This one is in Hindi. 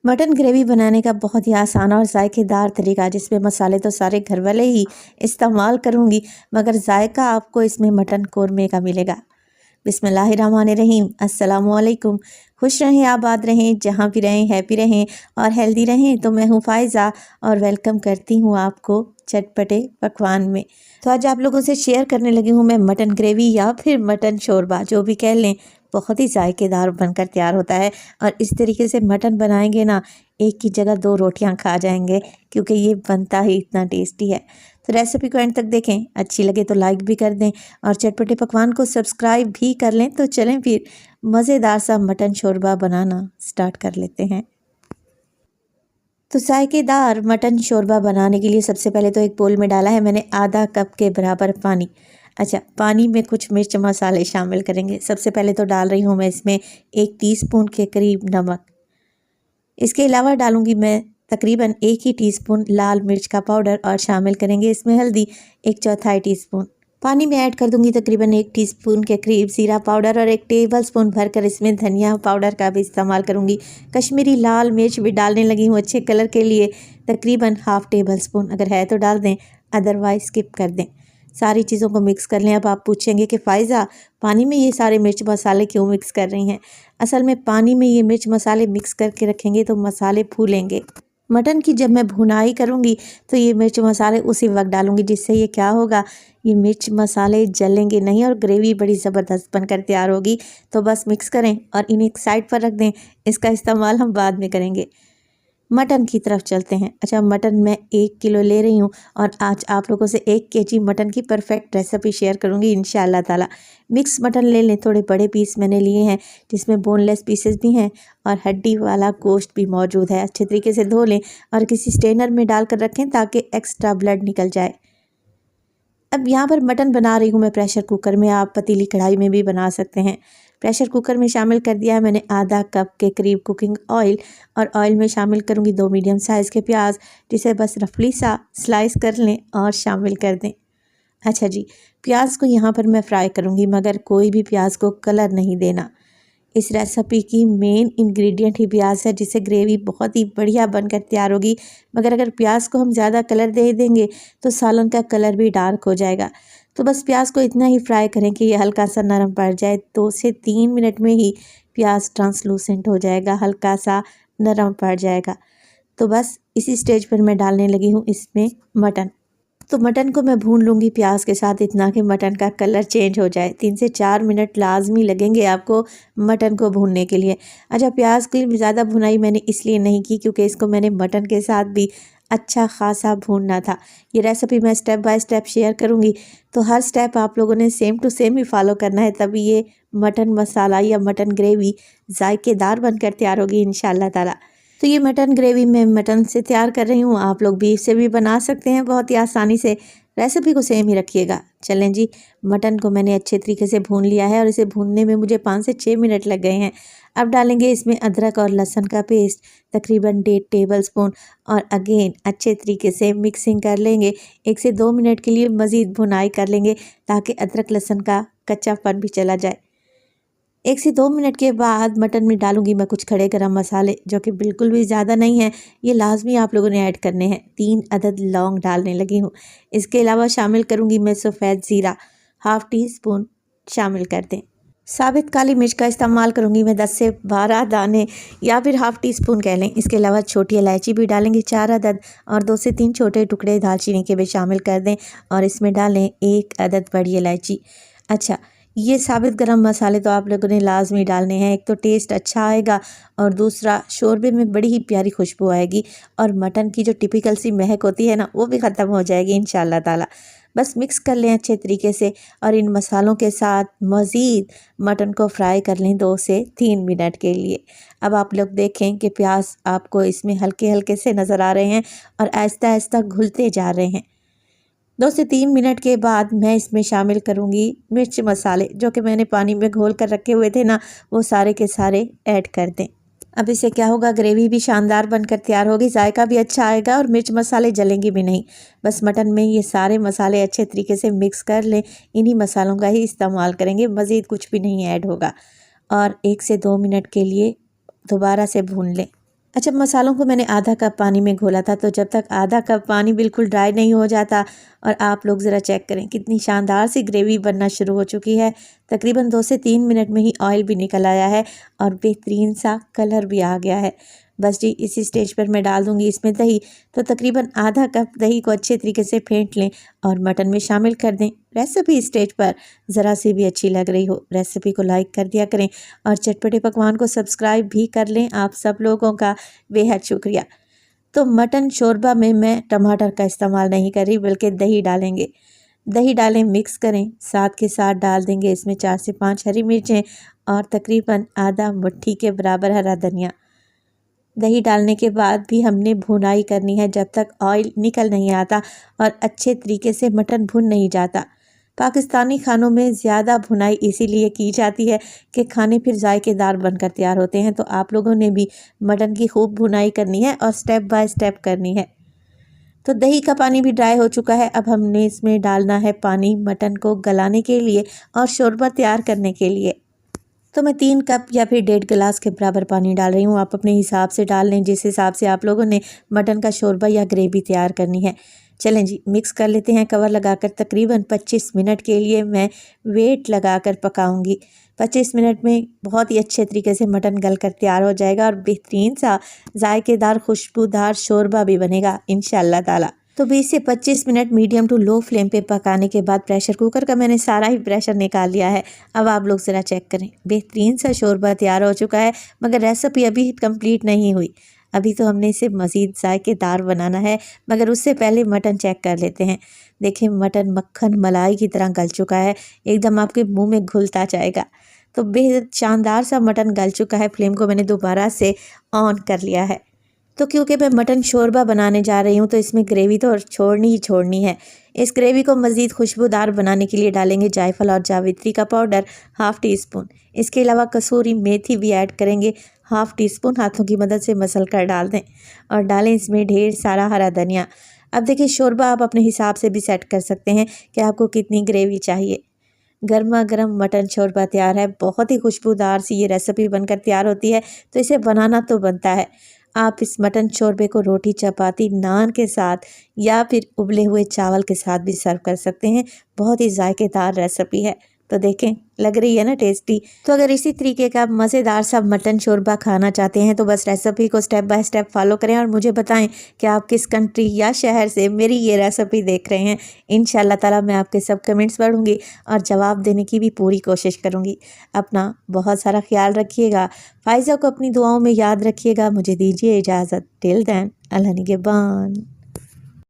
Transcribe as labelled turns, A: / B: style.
A: मटन ग्रेवी बनाने का बहुत ही आसान और जायकेदार तरीका, जिसमें मसाले तो सारे घर वाले ही इस्तेमाल करूँगी, मगर जायका आपको इसमें मटन कोरमे का मिलेगा। बिस्मिल्लाहिर्रहमानिर्रहीम, अस्सलामुअलैकुम। खुश रहें, आबाद रहें, जहाँ भी रहें हैप्पी रहें और हेल्दी रहें। तो मैं हूँ फ़ायज़ा और वेलकम करती हूँ आपको चटपटे पकवान में। तो आज आप लोगों से शेयर करने लगी हूँ मैं मटन ग्रेवी या फिर मटन शोरबा, जो भी कह लें। बहुत ही जायकेदार बनकर तैयार होता है और इस तरीके से मटन बनाएंगे ना, एक की जगह दो रोटियां खा जाएंगे, क्योंकि ये बनता ही इतना टेस्टी है। तो रेसिपी को एंड तक देखें, अच्छी लगे तो लाइक भी कर दें और चटपटे पकवान को सब्सक्राइब भी कर लें। तो चलें फिर मज़ेदार सा मटन शोरबा बनाना स्टार्ट कर लेते हैं। तो जायकेदार मटन शोरबा बनाने के लिए सबसे पहले तो एक बोल में डाला है मैंने आधा कप के बराबर पानी। अच्छा, पानी में कुछ मिर्च मसाले शामिल करेंगे। सबसे पहले तो डाल रही हूँ मैं इसमें 1 टीस्पून के करीब नमक। इसके अलावा डालूंगी मैं तकरीबन 1 ही टीस्पून लाल मिर्च का पाउडर और शामिल करेंगे इसमें हल्दी 1/4 टीस्पून। पानी में ऐड कर दूंगी तकरीबन 1 टीस्पून के करीब ज़ीरा पाउडर और 1 टेबलस्पून भरकर इसमें धनिया पाउडर का भी इस्तेमाल करूंगी। कश्मीरी लाल मिर्च भी डालने लगी हूँ अच्छे कलर के लिए, तकरीबन ½ टेबलस्पून। अगर है तो डाल दें, अदरवाइज स्किप कर दें। सारी चीज़ों को मिक्स कर लें। अब आप पूछेंगे कि फ़ायज़ा, पानी में ये सारे मिर्च मसाले क्यों मिक्स कर रही हैं? असल में पानी में ये मिर्च मसाले मिक्स करके रखेंगे तो मसाले फूलेंगे। मटन की जब मैं भुनाई करूँगी तो ये मिर्च मसाले उसी वक्त डालूँगी, जिससे ये क्या होगा, ये मिर्च मसाले जलेंगे नहीं और ग्रेवी बड़ी ज़बरदस्त बनकर तैयार होगी। तो बस मिक्स करें और इन्हें एक साइड पर रख दें, इसका इस्तेमाल हम बाद में करेंगे। मटन की तरफ चलते हैं। अच्छा, मटन मैं 1 किलो ले रही हूँ और आज आप लोगों से 1 केजी मटन की परफेक्ट रेसिपी शेयर करूँगी इंशाअल्लाह ताला। मिक्स मटन ले लें, थोड़े बड़े पीस मैंने लिए हैं, जिसमें बोनलेस पीसेस भी हैं और हड्डी वाला गोश्त भी मौजूद है। अच्छे तरीके से धो लें और किसी स्ट्रेनर में डालकर रखें ताकि एक्स्ट्रा ब्लड निकल जाए। अब यहाँ पर मटन बना रही हूँ मैं प्रेशर कुकर में, आप पतीली कढ़ाई में भी बना सकते हैं। प्रेशर कुकर में शामिल कर दिया है मैंने आधा कप के करीब कुकिंग ऑयल और ऑयल में शामिल करूँगी 2 मीडियम साइज़ के प्याज, जिसे बस रफली सा स्लाइस कर लें और शामिल कर दें। अच्छा जी, प्याज को यहाँ पर मैं फ्राई करूँगी, मगर कोई भी प्याज को कलर नहीं देना। इस रेसिपी की मेन इंग्रेडिएंट ही प्याज है, जिससे ग्रेवी बहुत ही बढ़िया बनकर तैयार होगी। मगर अगर प्याज को हम ज़्यादा कलर दे देंगे तो सालन का कलर भी डार्क हो जाएगा। तो बस प्याज को इतना ही फ्राई करें कि ये हल्का सा नरम पड़ जाए। 2 से 3 मिनट में ही प्याज ट्रांसलूसेंट हो जाएगा, हल्का सा नरम पड़ जाएगा। तो बस इसी स्टेज पर मैं डालने लगी हूँ इसमें मटन। तो मटन को मैं भून लूँगी प्याज के साथ, इतना कि मटन का कलर चेंज हो जाए। 3 से 4 मिनट लाजमी लगेंगे आपको मटन को भूनने के लिए। अच्छा, प्याज की ज़्यादा भुनाई मैंने इसलिए नहीं की क्योंकि इसको मैंने मटन के साथ भी अच्छा खासा भूनना था। ये रेसिपी मैं स्टेप बाय स्टेप शेयर करूँगी, तो हर स्टेप आप लोगों ने सेम टू सेम ही फॉलो करना है, तभी ये मटन मसाला या मटन ग्रेवी जायकेदार बनकर तैयार होगी इंशाअल्लाह ताला। तो ये मटन ग्रेवी मैं मटन से तैयार कर रही हूँ, आप लोग बीफ से भी बना सकते हैं बहुत ही आसानी से। रेसिपी को सेम ही रखिएगा। चलें जी, मटन को मैंने अच्छे तरीके से भून लिया है और इसे भूनने में मुझे 5 से 6 मिनट लग गए हैं। अब डालेंगे इसमें अदरक और लहसुन का पेस्ट तकरीबन 1.5 टेबलस्पून और अगेन अच्छे तरीके से मिक्सिंग कर लेंगे। 1 से 2 मिनट के लिए मज़ीद भुनाई कर लेंगे ताकि अदरक लहसुन का कच्चापन भी चला जाए। 1 से 2 मिनट के बाद मटन में डालूंगी मैं कुछ खड़े गरम मसाले, जो कि बिल्कुल भी ज़्यादा नहीं है, ये लाजमी आप लोगों ने ऐड करने हैं। 3 अदद लौंग डालने लगी हूँ। इसके अलावा शामिल करूँगी मैं सफ़ेद ज़ीरा, ½ टीस्पून शामिल कर दें। साबित काली मिर्च का इस्तेमाल करूँगी मैं 10 से 12 दाने या फिर ½ टीस्पून कह लें। इसके अलावा छोटी इलायची भी डालेंगे 4 अदद और 2 से 3 छोटे टुकड़े दालचीनी के भी शामिल कर दें और इसमें डालें 1 अदद बड़ी इलायची। अच्छा, ये साबित गरम मसाले तो आप लोगों ने लाजमी डालने हैं। एक तो टेस्ट अच्छा आएगा और दूसरा शोरबे में बड़ी ही प्यारी खुशबू आएगी और मटन की जो टिपिकल सी महक होती है ना, वो भी ख़त्म हो जाएगी इंशाअल्लाह ताला। बस मिक्स कर लें अच्छे तरीके से और इन मसालों के साथ मज़ीद मटन को फ्राई कर लें 2 से 3 मिनट के लिए। अब आप लोग देखें कि प्याज आपको इसमें हल्के हल्के से नज़र आ रहे हैं और आहिस्ता आहिस्ता घुलते जा रहे हैं। 2 से 3 मिनट के बाद मैं इसमें शामिल करूँगी मिर्च मसाले, जो कि मैंने पानी में घोल कर रखे हुए थे ना, वो सारे के सारे ऐड कर दें। अब इससे क्या होगा, ग्रेवी भी शानदार बनकर तैयार होगी, जायका भी अच्छा आएगा और मिर्च मसाले जलेंगे भी नहीं। बस मटन में ये सारे मसाले अच्छे तरीके से मिक्स कर लें, इन्हीं मसालों का ही इस्तेमाल करेंगे, मज़ीद कुछ भी नहीं ऐड होगा। और 1 से 2 मिनट के लिए दोबारा से भून लें। अच्छा, मसालों को मैंने आधा कप पानी में घोला था, तो जब तक आधा कप पानी बिल्कुल ड्राई नहीं हो जाता, और आप लोग ज़रा चेक करें कितनी शानदार सी ग्रेवी बनना शुरू हो चुकी है। तकरीबन 2 से 3 मिनट में ही ऑयल भी निकल आया है और बेहतरीन सा कलर भी आ गया है। बस जी इसी स्टेज पर मैं डाल दूंगी इसमें दही। तो तकरीबन आधा कप दही को अच्छे तरीके से फेंट लें और मटन में शामिल कर दें। रेसिपी स्टेज पर ज़रा सी भी अच्छी लग रही हो, रेसिपी को लाइक कर दिया करें और चटपटे पकवान को सब्सक्राइब भी कर लें। आप सब लोगों का बेहद शुक्रिया। तो मटन शोरबा में मैं टमाटर का इस्तेमाल नहीं कर रही, बल्कि दही डालेंगे। दही डालें, मिक्स करें, साथ के साथ डाल देंगे इसमें 4 से 5 हरी मिर्चें और तकरीबन आधा मुट्ठी के बराबर हरा धनिया। दही डालने के बाद भी हमने भुनाई करनी है जब तक ऑयल निकल नहीं आता और अच्छे तरीके से मटन भुन नहीं जाता। पाकिस्तानी खानों में ज़्यादा भुनाई इसीलिए की जाती है कि खाने फिर जायकेदार बनकर तैयार होते हैं। तो आप लोगों ने भी मटन की खूब भुनाई करनी है और स्टेप बाय स्टेप करनी है। तो दही का पानी भी ड्राई हो चुका है। अब हमने इसमें डालना है पानी मटन को गलाने के लिए और शोरबा तैयार करने के लिए। तो मैं 3 कप या फिर 1.5 गिलास के बराबर पानी डाल रही हूँ। आप अपने हिसाब से डाल लें जिस हिसाब से आप लोगों ने मटन का शोरबा या ग्रेवी तैयार करनी है। चलें जी, मिक्स कर लेते हैं कवर लगाकर। तकरीबन 25 मिनट के लिए मैं वेट लगाकर पकाऊंगी। 25 मिनट में बहुत ही अच्छे तरीके से मटन गल कर तैयार हो जाएगा और बेहतरीन सा जायकेदार खुशबूदार शोरबा भी बनेगा इंशाअल्लाह ताला। तो 20 से 25 minute medium to low flame पे पकाने के बाद प्रेशर कुकर का मैंने सारा ही प्रेशर निकाल लिया है। अब आप लोग ज़रा चेक करें, बेहतरीन सा शोरबा तैयार हो चुका है, मगर रेसिपी अभी कंप्लीट नहीं हुई। अभी तो हमने इसे मज़ीद जायकेदार बनाना है, मगर उससे पहले मटन चेक कर लेते हैं। देखिए मटन मक्खन मलाई की तरह गल चुका है, एकदम आपके मुँह में घुलता जाएगा। तो बेहद शानदार सा मटन गल चुका है। फ्लेम को मैंने दोबारा से ऑन कर लिया है। तो क्योंकि मैं मटन शोरबा बनाने जा रही हूँ तो इसमें ग्रेवी तो छोड़नी ही छोड़नी है। इस ग्रेवी को मज़ीद खुशबूदार बनाने के लिए डालेंगे जायफल और जावित्री का पाउडर ½ टी स्पून। इसके अलावा कसूरी मेथी भी ऐड करेंगे ½ टी स्पून। हाथों की मदद से मसल कर डाल दें और डालें इसमें ढेर सारा हरा धनिया। अब देखिए शोरबा आप अपने हिसाब से भी सेट कर सकते हैं कि आपको कितनी ग्रेवी चाहिए। गर्मा गर्म मटन शोरबा तैयार है। बहुत ही खुशबूदार सी ये रेसिपी बनकर तैयार होती है, तो इसे बनाना तो बनता है। आप इस मटन शोरबे को रोटी, चपाती, नान के साथ या फिर उबले हुए चावल के साथ भी सर्व कर सकते हैं। बहुत ही जायकेदार रेसिपी है। तो देखें, लग रही है ना टेस्टी। तो अगर इसी तरीके का मज़ेदार सा मटन शोरबा खाना चाहते हैं तो बस रेसिपी को स्टेप बाय स्टेप फॉलो करें और मुझे बताएं कि आप किस कंट्री या शहर से मेरी ये रेसिपी देख रहे हैं। इंशाल्लाह ताला मैं आपके सब कमेंट्स पढ़ूंगी और जवाब देने की भी पूरी कोशिश करूंगी। अपना बहुत सारा ख्याल रखिएगा। फ़ाइज़ा को अपनी दुआओं में याद रखिएगा। मुझे दीजिए इजाज़त। टिल देन, अल्लाह निगहबान।